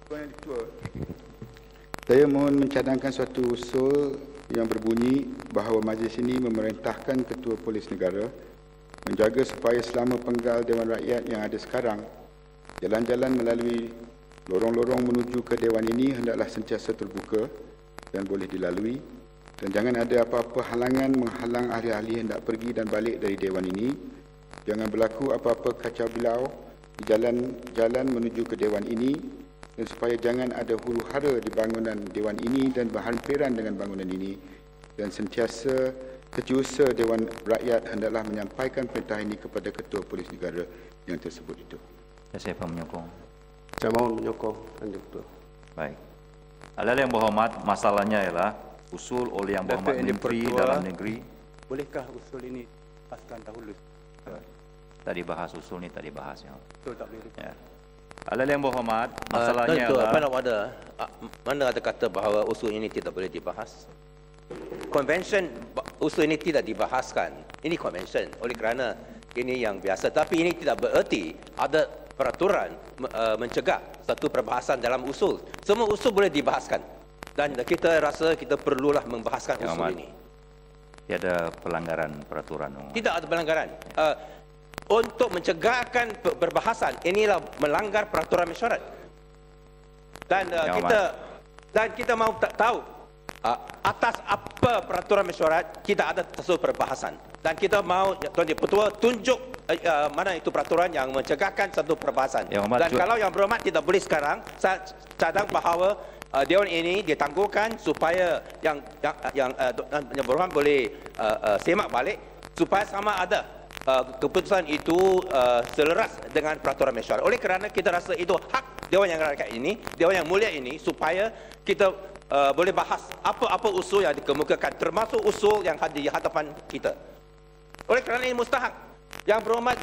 Tuan Yang Ketua, saya mohon mencadangkan suatu usul yang berbunyi bahawa majlis ini memerintahkan Ketua Polis Negara menjaga supaya selama penggal Dewan Rakyat yang ada sekarang, jalan-jalan melalui lorong-lorong menuju ke Dewan ini hendaklah sentiasa terbuka dan boleh dilalui, dan jangan ada apa-apa halangan menghalang ahli-ahli hendak pergi dan balik dari Dewan ini. Jangan berlaku apa-apa kacau bilau di jalan-jalan menuju ke Dewan ini, dan supaya jangan ada huru-hara di bangunan Dewan ini dan berhampiran dengan bangunan ini, dan sentiasa Setiausaha Dewan Rakyat hendaklah menyampaikan perintah ini kepada Ketua Polis Negara yang tersebut itu. Siapa menyokong? Saya mohon menyokong, Tuan Yang Ketua. Baik. Hal-hal yang berhormat, masalahnya ialah usul oleh Yang Berhormat Menteri Dalam Negeri. Bolehkah usul ini paskan dahulu? Tak dibahas, usul ni tak dibahas. Ya. Betul tak boleh? Ya. Hal-hal yang berhormat, masalahnya Tuan, ialah... apa nak ada? Mana ada kata bahawa usul ini tidak boleh dibahas? Konvensyen usul ini tidak dibahaskan. Ini konvensyen oleh kerana ini yang biasa. Tapi ini tidak bererti ada peraturan mencegah satu perbahasan dalam usul. Semua usul boleh dibahaskan. Dan kita rasa kita perlulah membahaskan Yang usul Amat, ini. tiada pelanggaran peraturan. Tidak ada pelanggaran. Untuk mencegahkan perbahasan, inilah melanggar peraturan mesyuarat. Dan kita mahu tahu atas apa peraturan mesyuarat kita ada satu perbahasan. Dan kita mahu Tuan Yang Ketua tunjuk mana itu peraturan yang mencegahkan satu perbahasan. Dan kalau Yang Berhormat tidak boleh sekarang, saya cadang bahawa Dewan ini ditangguhkan supaya yang Berhormat boleh semak balik supaya sama ada keputusan itu selaras dengan peraturan mesyuarat. Oleh kerana kita rasa itu hak Dewan Yang Rakyat ini, Dewan Yang Mulia ini, supaya kita boleh bahas apa-apa usul yang dikemukakan, termasuk usul yang ada di hadapan kita. Oleh kerana ini mustahak. Yang Berhormat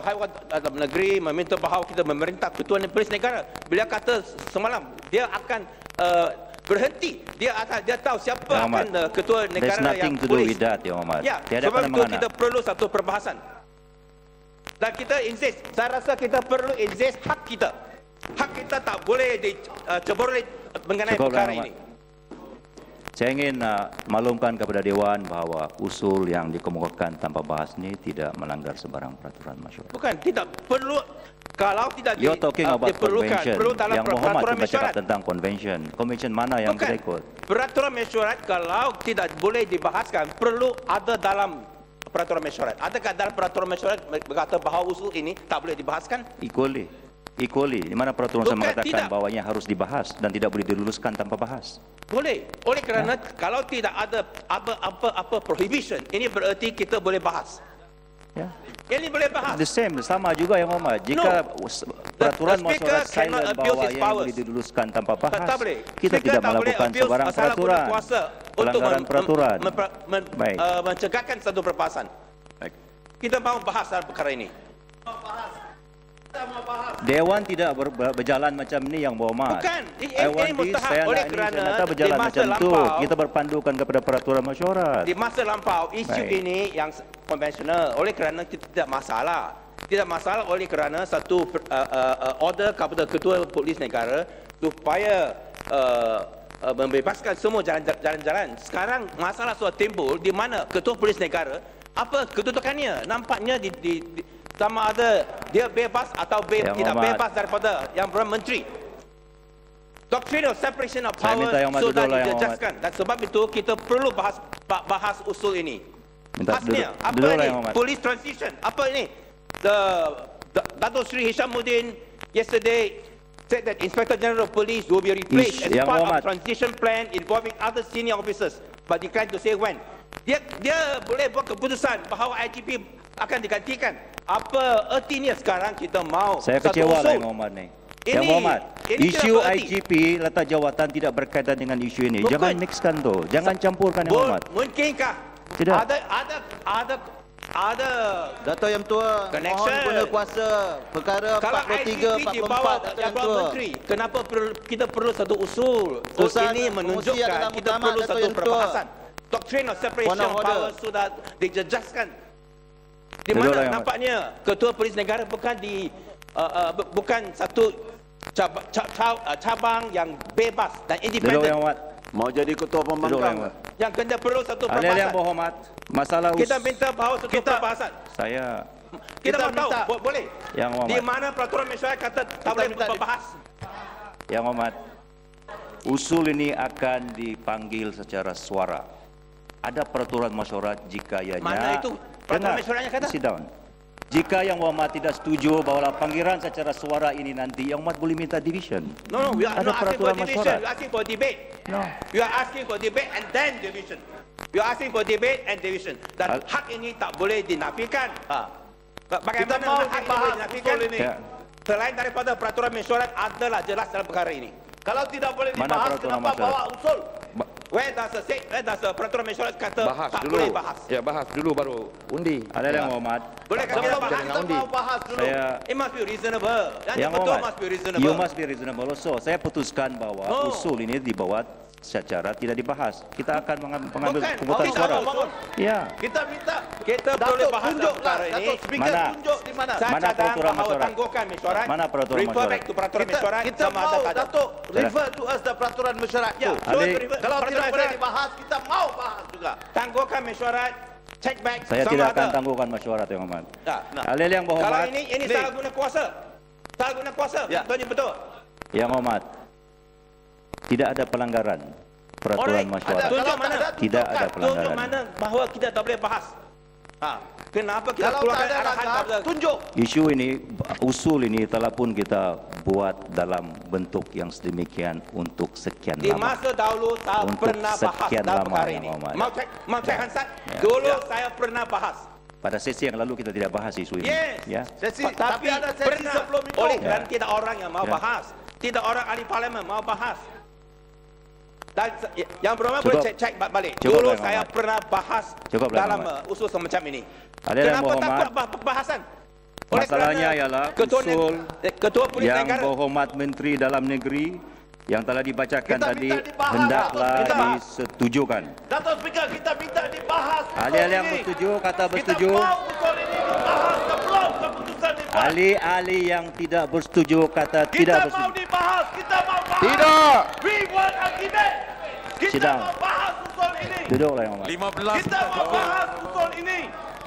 Haiwan Dalam Negeri meminta bahawa kita memerintah Ketua Polis Negara. Beliau kata semalam dia akan berhenti. Dia tahu siapa akan Ketua Negara yang polis. Ya, sebab itu kita perlu satu perbahasan. Dan kita insist, saya rasa kita perlu insist hak kita. Hak kita tak boleh dicebur mengenai perkara ini. Saya ingin maklumkan kepada Dewan bahawa usul yang dikemukakan tanpa bahas ini tidak melanggar sebarang peraturan masyarakat. Bukan, tidak perlu. Kalau tidak You're talking about convention. perlu dalam Yang Berhormat peraturan cuma mesyuarat. cakap tentang convention. Convention mana yang kita ikut? Peraturan mesyuarat kalau tidak boleh dibahaskan, perlu ada dalam peraturan mesyuarat. Adakah dalam peraturan mesyuarat berkata bahawa usul ini tak boleh dibahaskan? Equally. Di mana peraturan saya mengatakan tidak. bahawanya harus dibahas dan tidak boleh diluluskan tanpa bahas? Boleh. Oleh kerana kalau tidak ada apa prohibition, ini bererti kita boleh bahas. Ya. Ini boleh bahas. The same, sama juga Yang Berhormat. Jika peraturan masyarakat silent bahawa yang boleh diluluskan tanpa bahas, kita tidak melakukan sebarang peraturan. Pelanggaran peraturan. Mencegahkan satu perbahasan. Kita mahu bahas dalam perkara ini. Dewan tidak berjalan macam ni Yang Berhormat. Bukan. Ini mustahak oleh kerana berjalan macam tu. Kita berpandukan kepada peraturan masyarakat. Di masa lampau, isu ini yang konvensional. Oleh kerana kita tidak masalah. Tidak masalah oleh kerana satu order kepada Ketua Polis Negara supaya membebaskan semua jalan-jalan. Sekarang masalah sudah timbul di mana Ketua Polis Negara, apa kedudukannya? Nampaknya sama ada dia bebas atau tidak bebas daripada Yang Berhormat Menteri. Doctrine of separation of power sudah dijelaskan. Dan sebab itu kita perlu bahas usul ini. Khasnya apa ini? Police transition. Apa ini? Dato' Sri Hishamuddin yesterday said that Inspector General of Police will be replaced as part of transition plan involving other senior officers, but declined to say when. Dia boleh buat keputusan bahawa IGP akan digantikan. Apa ertinya sekarang kita mahu saya kecewa lah Yang Berhormat ni. Yang Berhormat, isu IGP letak jawatan tidak berkaitan dengan isu ini. Jangan mixkan tu. Jangan campurkan Yang Berhormat. Mungkinkah tidak ada Dato' Yang Tua mohon guna kuasa perkara 43 44 Dato' Yang Tua. Menteri, kenapa kita perlu satu usul? Ini menunjukkan kita perlu satu perbahasan. Doctrine of separation of power sudah dijejaskan. Di mana nampaknya Ketua Polis Negara bukan satu cabang yang bebas dan Duduk independen. yang hormat. Mau jadi ketua Duduk yang pembangkang. hormat. Yang kena perlu satu Ahli-ahli yang perbahasan. berhormat, masalah Kita minta bahawa satu perbahasan. saya Kita mau tahu, minta. boleh? yang Di hormat, mana peraturan mesyuarat kata tak boleh minta berbahas? yang hormat. Usul ini akan dipanggil secara suara. Ada peraturan mesyuarat jika ianya Mana itu peraturan mesyuaratnya kata? Sit down. Jika yang hormat tidak setuju bahawa panggilan secara suara ini nanti yang hormat boleh minta division. No, we are Ada not asking for peraturan division. mesyuarat. We are asking for debate. No. We are asking for debate and then division. We are asking for debate and division. Dan Al- hak ini tak boleh dinafikan. Bagaimana Kita mau hak ini boleh dibahas dinafikan? usul ini. Ya. Selain daripada peraturan mesyuarat adalah jelas dalam perkara ini. Kalau tidak boleh Mana dibahas, peraturan kenapa masyarakat? bawa usul? Where does the peraturan mesyuarat kata Bahas tak dulu. boleh bahas? Ya, bahas dulu baru undi. Ada yang hormat. Bolehkah kita Sebelum bahas? kita mau bahas dulu. Saya It must be reasonable. Dan yang betul hormat. must be reasonable. You must be reasonable also. Saya putuskan bahawa No. usul ini dibawa secara tidak dibahas. Kita akan mengambil Bukan, keputusan kita suara. mau- Ya. Kita minta Kita Datuk boleh bahas dalam tunjuklah, perkara ini. Datuk Speaker Mana? tunjuk di mana. Saya Mana cadang peraturan bahawa mesyuarat? tangguhkan mesyuarat. Mana peraturan Refer mesyuarat? back to peraturan mesyuarat. Kita sama ada mau, tak ada. Datuk, refer to us the peraturan mesyuarat Ya, tu. so Ali- refer- Kalau peraturan tidak boleh mesyuarat. dibahas, kita mau bahas juga. Tangguhkan mesyuarat. Check back. Saya sama tidak akan ada. tangguhkan mesyuarat yang hormat. Ya. Ahli-ahli yang Kalau berhormat, ini salah guna kuasa. Salah guna kuasa. Ya. Betul betul. yang hormat. Tidak ada pelanggaran peraturan Alright. mesyuarat. Tunjuk Kalau tak mana? ada, Tidak ada Tunjuk pelanggaran. mana bahawa kita tak boleh bahas. Kenapa kita Kalau tak keluarkan ada arahan langkah, pada tunjuk. Isu ini, usul ini telah pun kita buat dalam bentuk yang sedemikian untuk sekian di lama. masa dahulu tak Untuk pernah bahas sekian dalam lama, perkara Yang ini. Hormat. Mau cek Hansat? Ya. Dulu saya pernah bahas. Pada sesi yang lalu kita tidak bahas isu ini. Yes. Ya. Sesi, Tapi tapi ada sesi pernah sebelum itu. oleh Ya. kerana tidak orang yang mau Ya. bahas. Tidak orang ahli parlimen mau bahas. Dan yang pertama Cukup. boleh cek balik. Cukup, Dulu Yang saya Hormat. pernah bahas Cukup, Yang dalam Hormat. usul semacam ini. Ada yang Kenapa berhormat. takut pembahasan? Masalahnya ialah usul Ketua Polis yang Negara berhormat Menteri Dalam Negeri yang telah dibacakan Kita tadi minta dibahas, hendaklah Datuk. Kita- disetujukan. Datuk Speaker, kita minta dibahas usul Ahli-ahli yang ini. bersetuju kata bersetuju. Kita mau usul ini dibahas sebelum keputusan dibuat. Ahli-ahli yang tidak bersetuju kata Kita tidak mau bersetuju. dibahas, kita mau bahas. Tidak. We want a debate. Kita Sidang. mau bahas usul ini. Duduklah Yang Hormat. 15 Kita mau bahas usul ini.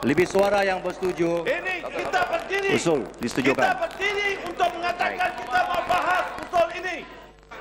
Lebih suara yang bersetuju. Ini kita berdiri. Usul Kita disetujukan. berdiri untuk mengatakan kita mau bahas.